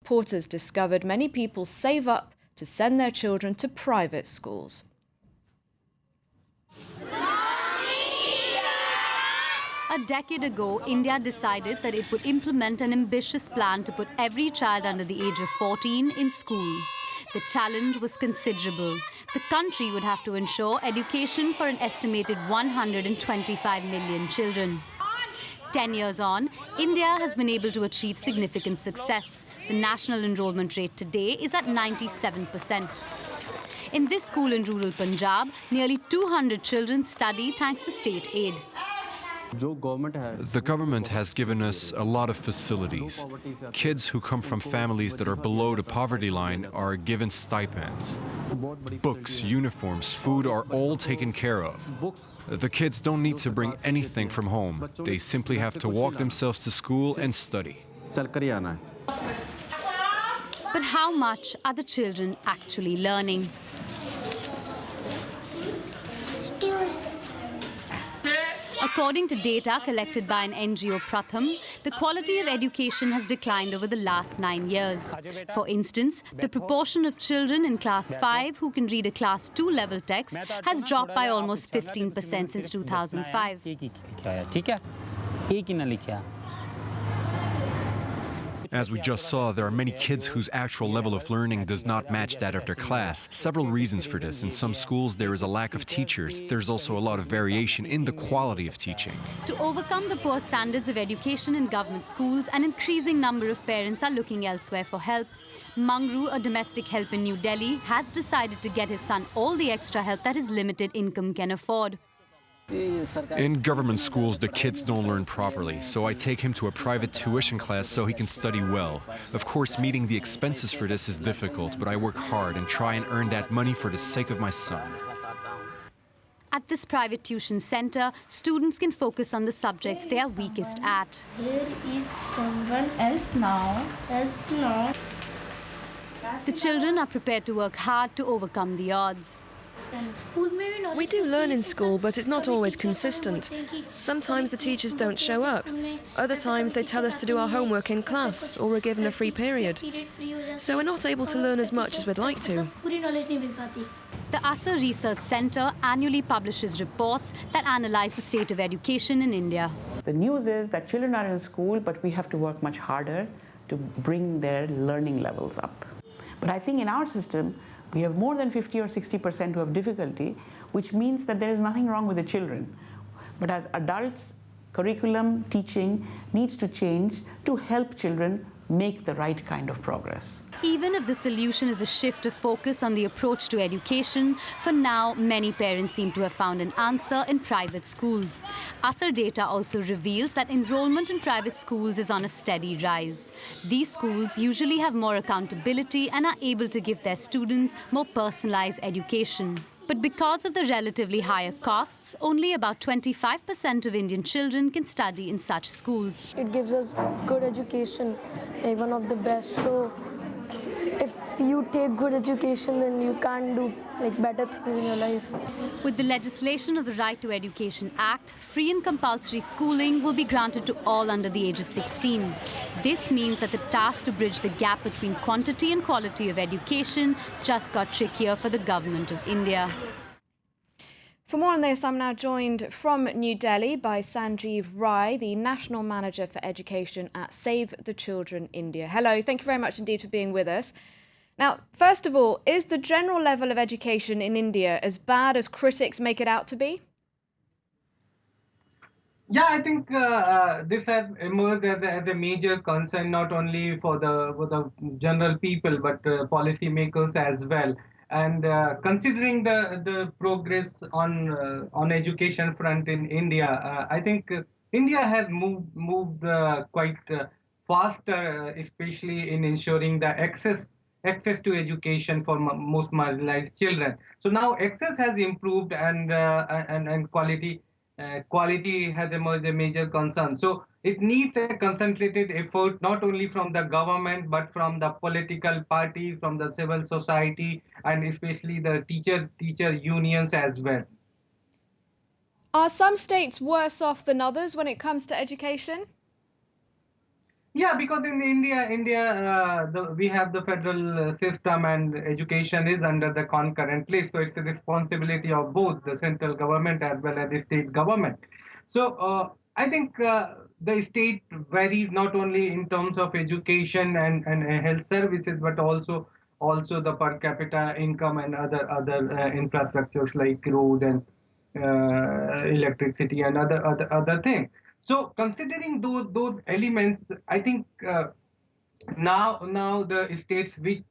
reporters discovered many people save up to send their children to private schools. A decade ago, India decided that it would implement an ambitious plan to put every child under the age of 14 in school. The challenge was considerable. The country would have to ensure education for an estimated 125 million children. 10 years on, India has been able to achieve significant success. The national enrollment rate today is at 97%. In this school in rural Punjab, nearly 200 children study thanks to state aid. The government has given us a lot of facilities. Kids who come from families that are below the poverty line are given stipends. Books, uniforms, food are all taken care of. The kids don't need to bring anything from home. They simply have to walk themselves to school and study. But how much are the children actually learning? According to data collected by an NGO Pratham, the quality of education has declined over the last 9 years. For instance, the proportion of children in class 5 who can read a class 2 level text has dropped by almost 15% since 2005. As we just saw, there are many kids whose actual level of learning does not match that of their class. Several reasons for this. In some schools, there is a lack of teachers. There's also a lot of variation in the quality of teaching. To overcome the poor standards of education in government schools, an increasing number of parents are looking elsewhere for help. Mangru, a domestic help in New Delhi, has decided to get his son all the extra help that his limited income can afford. In government schools, the kids don't learn properly, so I take him to a private tuition class so he can study well. Of course, meeting the expenses for this is difficult, but I work hard and try and earn that money for the sake of my son. At this private tuition center, students can focus on the subjects they are weakest at. Here is someone else now. The children are prepared to work hard to overcome the odds. We do learn in school, but it's not always consistent. Sometimes the teachers don't show up. Other times they tell us to do our homework in class, or we're given a free period. So we're not able to learn as much as we'd like to. The Asar Research Center annually publishes reports that analyze the state of education in India. The news is that children are in school, but we have to work much harder to bring their learning levels up. But I think in our system, we have more than 50 or 60% who have difficulty, which means that there is nothing wrong with the children. But as adults, curriculum, teaching needs to change to help children make the right kind of progress. Even if the solution is a shift of focus on the approach to education, for now, many parents seem to have found an answer in private schools. Asar data also reveals that enrollment in private schools is on a steady rise. These schools usually have more accountability and are able to give their students more personalized education. But because of the relatively higher costs, only about 25% of Indian children can study in such schools. It gives us good education, like one of the best. So if you take good education, then you can do better things in your life. With the legislation of the Right to Education Act, free and compulsory schooling will be granted to all under the age of 16. This means that the task to bridge the gap between quantity and quality of education just got trickier for the government of India. For more on this, I'm now joined from New Delhi by Sanjeev Rai, the National Manager for Education at Save the Children India. Hello, thank you very much indeed for being with us. Now, first of all, is the general level of education in India as bad as critics make it out to be? Yeah, I think this has emerged as a major concern, not only for the general people, but policy makers as well. And considering the progress on education front in India, I think India has moved quite fast, especially in ensuring the access to education for most marginalized children. So now access has improved, and quality has emerged a major concern. So it needs a concentrated effort, not only from the government, but from the political parties, from the civil society, and especially the teacher unions as well. Are some states worse off than others when it comes to education? Yeah, because in India, we have the federal system, and education is under the concurrent list. So it's a responsibility of both the central government as well as the state government. So I think the state varies not only in terms of education and health services, but also the per capita income and other infrastructures like road and electricity and other things. So considering those elements, I think now the states which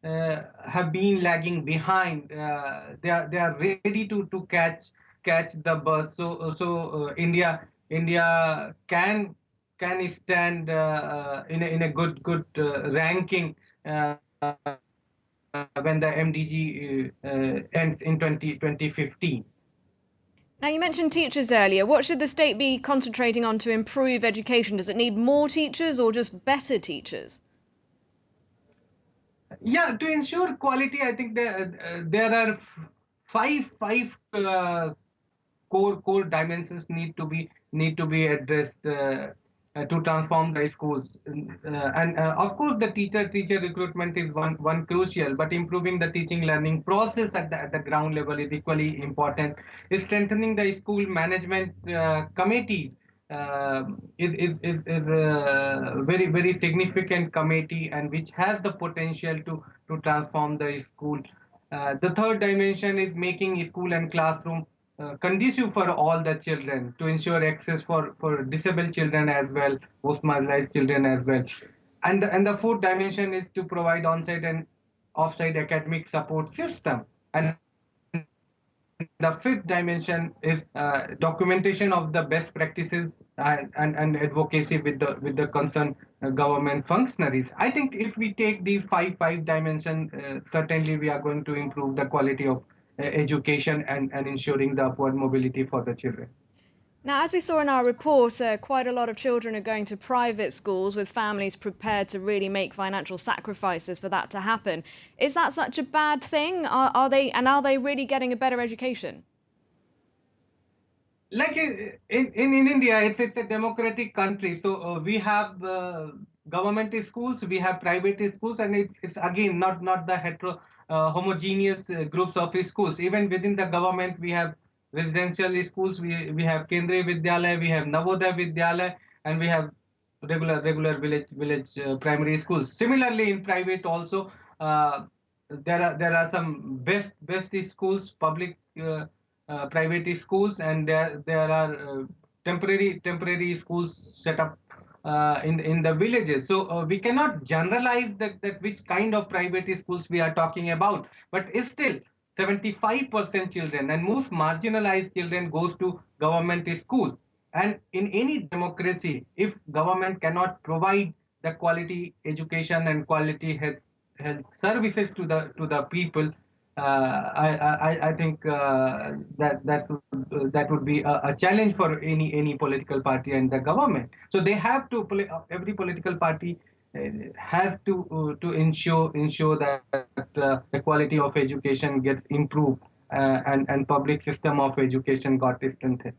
have been lagging behind, they are ready to catch the bus. So India can stand in a good ranking when the MDG ends in 2015. Now, you mentioned teachers earlier. What should the state be concentrating on to improve education? Does it need more teachers or just better teachers? Yeah, to ensure quality, I think there are five core dimensions need to be addressed to transform the schools. And of course, the teacher recruitment is one crucial, but improving the teaching learning process at the ground level is equally important. Strengthening the school management committees is a very significant committee, and which has the potential to transform the school. The third dimension is making school and classroom conducive for all the children, to ensure access for disabled children as well, post marginalized children as well. And the fourth dimension is to provide on-site and off-site academic support system. And the fifth dimension is documentation of the best practices and advocacy with the concerned government functionaries. I think if we take these five dimensions, certainly we are going to improve the quality of education and ensuring the upward mobility for the children. Now, as we saw in our report, quite a lot of children are going to private schools with families prepared to really make financial sacrifices for that to happen. Is that such a bad thing? Are they really getting a better education? Like in India, it's a democratic country. So we have government schools, we have private schools, and it's again not the homogeneous groups of schools. Even within the government, we have residential schools, we have Kendriya Vidyalaya, we have Navodaya Vidyalaya, and we have regular village primary schools. Similarly, in private also, there are some best schools, public private schools, and there are temporary schools set up in the villages. So we cannot generalize that which kind of private schools we are talking about, but still 75% children and most marginalized children goes to government schools. And in any democracy, if government cannot provide the quality education and quality health services to the people, I think that would be a challenge for any political party and the government. So they have to every political party has to ensure that the quality of education gets improved, and public system of education got strengthened.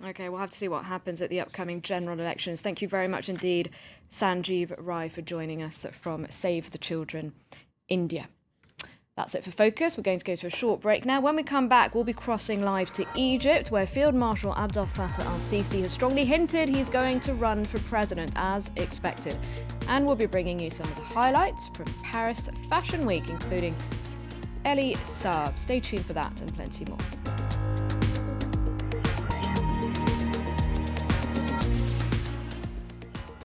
Okay, we'll have to see what happens at the upcoming general elections. Thank you very much indeed, Sanjeev Rai, for joining us from Save the Children, India. That's it for Focus. We're going to go to a short break now. When we come back, we'll be crossing live to Egypt, where Field Marshal Abdel Fattah al-Sisi has strongly hinted he's going to run for president, as expected. And we'll be bringing you some of the highlights from Paris Fashion Week, including Elie Saab. Stay tuned for that and plenty more.